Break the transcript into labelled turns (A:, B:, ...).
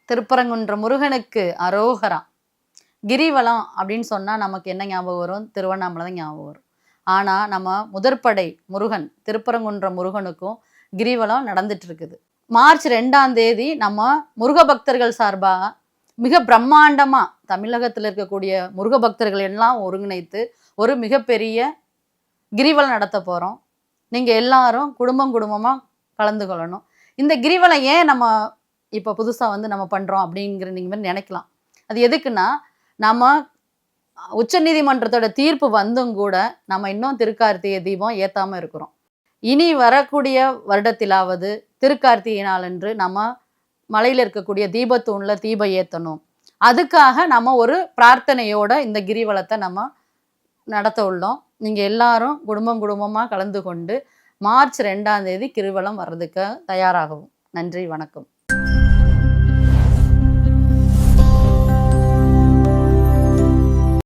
A: திருப்பரங்குன்ற முருகனுக்கு அரோகரா. கிரிவலம் அப்படின்னு சொன்னால் நமக்கு என்ன ஞாபகம் வரும்? திருவண்ணாமலை தான் ஞாபகம் வரும். ஆனால் நம்ம முதற்படை முருகன் திருப்பரங்குன்ற முருகனுக்கும் கிரிவலம் நடந்துட்டு இருக்குது. மார்ச் 2ஆம் தேதி நம்ம முருக பக்தர்கள் சார்பாக மிக பிரம்மாண்டமாக தமிழகத்தில் இருக்கக்கூடிய முருக பக்தர்கள் எல்லாம் ஒருங்கிணைத்து ஒரு மிகப்பெரிய கிரிவலம் நடத்த போகிறோம். நீங்கள் எல்லாரும் குடும்பமாக கலந்து கொள்ளணும். இந்த கிரிவலம் ஏன் நம்ம இப்போ புதுசாக நம்ம பண்ணுறோம் அப்படிங்கிற நீங்கள் நினைக்கலாம். அது எதுக்குன்னா, நம்ம உச்சநீதிமன்றத்தோட தீர்ப்பு வந்தும் கூட நம்ம இன்னும் திருக்கார்த்திகை தீபம் ஏற்றாமல் இருக்கிறோம். இனி வரக்கூடிய வருடத்திலாவது திருக்கார்த்திகை நாளன்று நம்ம மலையில் இருக்கக்கூடிய தீபத்தூணில் தீபம் ஏற்றணும். அதுக்காக நம்ம ஒரு பிரார்த்தனையோட இந்த கிரிவலத்தை நம்ம நடத்த உள்ளோம். நீங்கள் எல்லாரும் குடும்பமாக கலந்து கொண்டு மார்ச் 2ஆம் தேதி கிரிவலம் வர்றதுக்கு தயாராகவும். நன்றி, வணக்கம்.